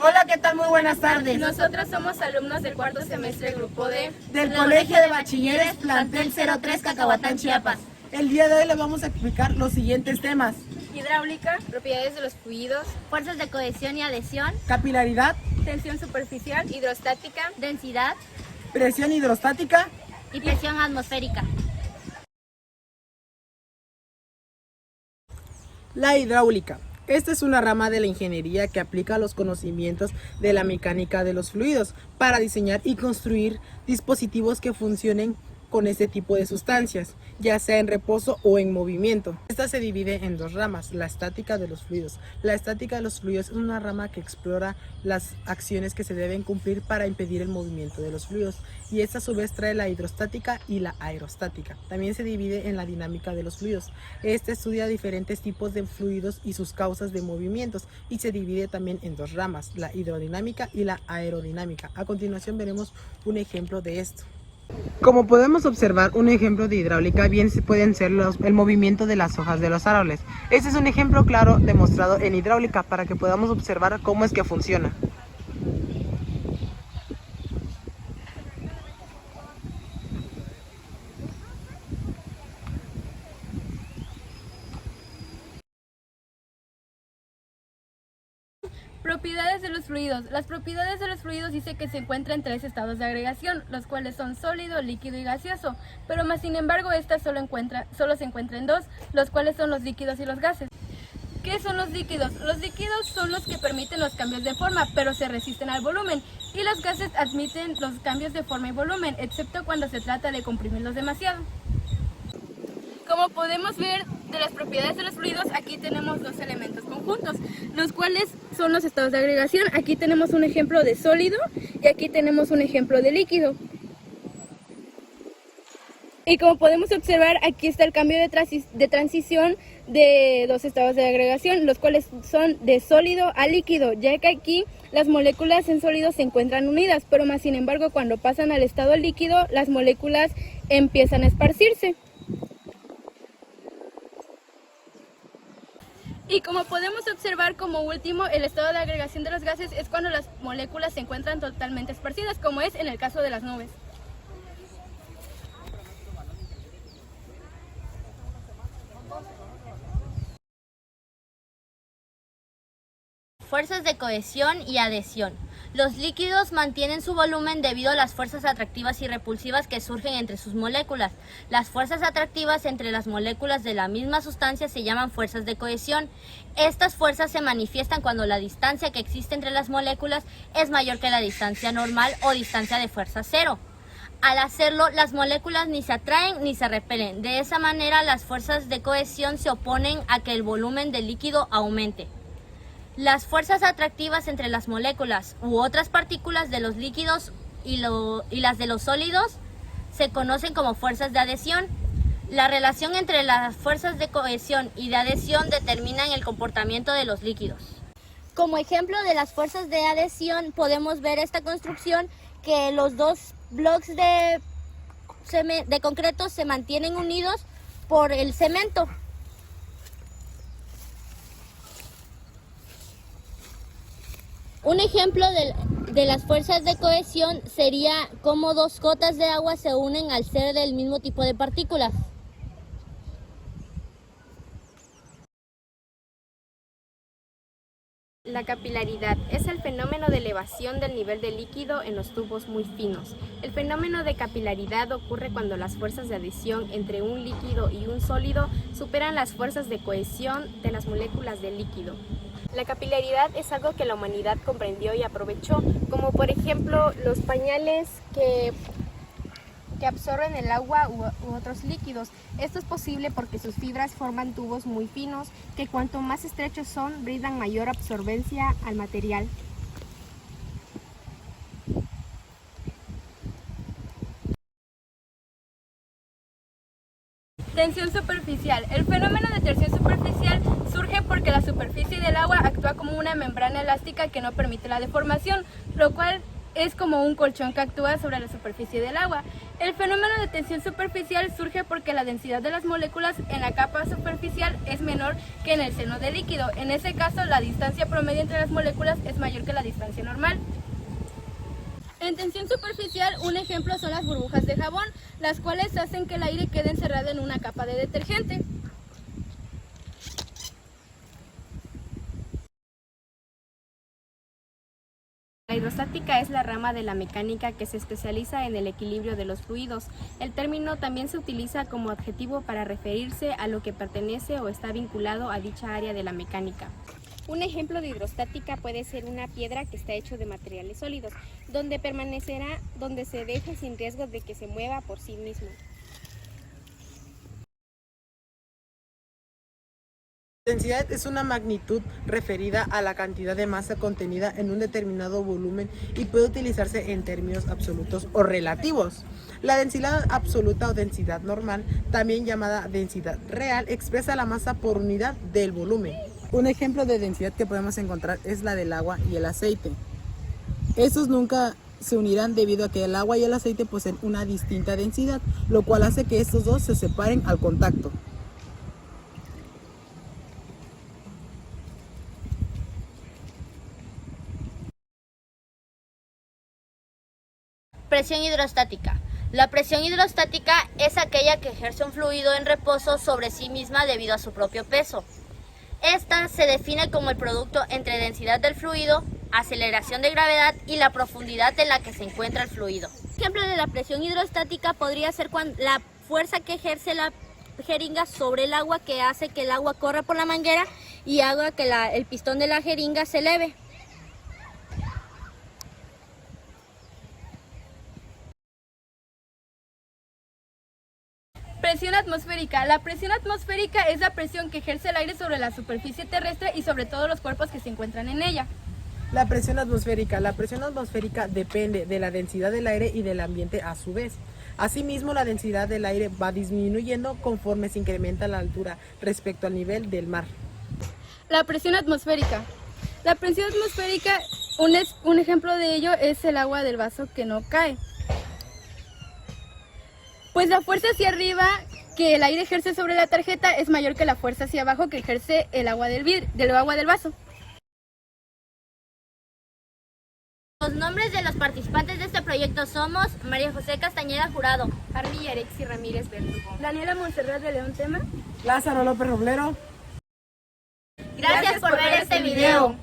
Hola, ¿qué tal? Muy buenas tardes. Nosotros somos alumnos del cuarto semestre grupo D Del Colegio de Bachilleres Plantel 03 Cacahuatán, Chiapas. El día de hoy les vamos a explicar los siguientes temas: hidráulica, propiedades de los fluidos, fuerzas de cohesión y adhesión, capilaridad, tensión superficial, hidrostática, densidad presión hidrostática y presión atmosférica. La hidráulica. Esta es una rama de la ingeniería que aplica los conocimientos de la mecánica de los fluidos para diseñar y construir dispositivos que funcionen con este tipo de sustancias, ya sea en reposo o en movimiento. Esta se divide en dos ramas: la estática de los fluidos. La estática de los fluidos es una rama que explora las acciones que se deben cumplir para impedir el movimiento de los fluidos, y esta a su vez trae la hidrostática y la aerostática. También se divide en la dinámica de los fluidos. Este estudia diferentes tipos de fluidos y sus causas de movimientos, y se divide también en dos ramas: la hidrodinámica y la aerodinámica. A continuación veremos un ejemplo de esto. Como podemos observar, un ejemplo de hidráulica bien pueden ser el movimiento de las hojas de los árboles. Este es un ejemplo claro demostrado en hidráulica para que podamos observar cómo es que funciona. Propiedades de los fluidos. Las propiedades de los fluidos dice que se encuentran en tres estados de agregación, los cuales son sólido, líquido y gaseoso, pero más sin embargo esta solo se encuentra en dos, los cuales son los líquidos y los gases. ¿Qué son los líquidos? Los líquidos son los que permiten los cambios de forma, pero se resisten al volumen, y los gases admiten los cambios de forma y volumen, excepto cuando se trata de comprimirlos demasiado. Como podemos ver de las propiedades de los fluidos, aquí tenemos dos elementos conjuntos, los cuales son los estados de agregación. Aquí tenemos un ejemplo de sólido y aquí tenemos un ejemplo de líquido. Y como podemos observar, aquí está el cambio de transición de dos estados de agregación, los cuales son de sólido a líquido, ya que aquí las moléculas en sólido se encuentran unidas, pero más sin embargo cuando pasan al estado líquido, las moléculas empiezan a esparcirse. Y como podemos observar, como último, el estado de agregación de los gases es cuando las moléculas se encuentran totalmente esparcidas, como es en el caso de las nubes. Fuerzas de cohesión y adhesión. Los líquidos mantienen su volumen debido a las fuerzas atractivas y repulsivas que surgen entre sus moléculas. Las fuerzas atractivas entre las moléculas de la misma sustancia se llaman fuerzas de cohesión. Estas fuerzas se manifiestan cuando la distancia que existe entre las moléculas es mayor que la distancia normal o distancia de fuerza cero. Al hacerlo, las moléculas ni se atraen ni se repelen. De esa manera, las fuerzas de cohesión se oponen a que el volumen del líquido aumente. Las fuerzas atractivas entre las moléculas u otras partículas de los líquidos y las de los sólidos se conocen como fuerzas de adhesión. La relación entre las fuerzas de cohesión y de adhesión determinan el comportamiento de los líquidos. Como ejemplo de las fuerzas de adhesión podemos ver esta construcción, que los dos bloques de concreto se mantienen unidos por el cemento. Un ejemplo de las fuerzas de cohesión sería cómo dos gotas de agua se unen al ser del mismo tipo de partículas. La capilaridad es el fenómeno de elevación del nivel del líquido en los tubos muy finos. El fenómeno de capilaridad ocurre cuando las fuerzas de adhesión entre un líquido y un sólido superan las fuerzas de cohesión de las moléculas del líquido. La capilaridad es algo que la humanidad comprendió y aprovechó, como por ejemplo los pañales que absorben el agua u otros líquidos. Esto es posible porque sus fibras forman tubos muy finos que cuanto más estrechos son, brindan mayor absorbencia al material. Tensión superficial. El fenómeno de tensión superficial surge porque la superficie del agua actúa como una membrana elástica que no permite la deformación, lo cual es como un colchón que actúa sobre la superficie del agua. El fenómeno de tensión superficial surge porque la densidad de las moléculas en la capa superficial es menor que en el seno del líquido. En ese caso, la distancia promedio entre las moléculas es mayor que la distancia normal. En tensión superficial, un ejemplo son las burbujas de jabón, las cuales hacen que el aire quede encerrado en una capa de detergente. La hidrostática es la rama de la mecánica que se especializa en el equilibrio de los fluidos. El término también se utiliza como adjetivo para referirse a lo que pertenece o está vinculado a dicha área de la mecánica. Un ejemplo de hidrostática puede ser una piedra que está hecho de materiales sólidos, donde permanecerá donde se deje sin riesgo de que se mueva por sí mismo. Densidad es una magnitud referida a la cantidad de masa contenida en un determinado volumen y puede utilizarse en términos absolutos o relativos. La densidad absoluta o densidad normal, también llamada densidad real, expresa la masa por unidad del volumen. Un ejemplo de densidad que podemos encontrar es la del agua y el aceite. Estos nunca se unirán debido a que el agua y el aceite poseen una distinta densidad, lo cual hace que estos dos se separen al contacto. Presión hidrostática. La presión hidrostática es aquella que ejerce un fluido en reposo sobre sí misma debido a su propio peso. Esta se define como el producto entre densidad del fluido, aceleración de gravedad y la profundidad en la que se encuentra el fluido. Ejemplo de la presión hidrostática podría ser la fuerza que ejerce la jeringa sobre el agua, que hace que el agua corra por la manguera y haga que el pistón de la jeringa se eleve. Presión atmosférica. La presión atmosférica es la presión que ejerce el aire sobre la superficie terrestre y sobre todos los cuerpos que se encuentran en ella. La presión atmosférica. La presión atmosférica depende de la densidad del aire y del ambiente a su vez. Asimismo, la densidad del aire va disminuyendo conforme se incrementa la altura respecto al nivel del mar. La presión atmosférica. La presión atmosférica, un ejemplo de ello es el agua del vaso que no cae. Pues la fuerza hacia arriba que el aire ejerce sobre la tarjeta es mayor que la fuerza hacia abajo que ejerce el agua del agua del vaso. Los nombres de los participantes de este proyecto somos María José Castañeda Jurado, Army Yarexi Ramírez Verdugo, Daniela Montserrat de León Tema, Lázaro López Roblero. Gracias por ver este video.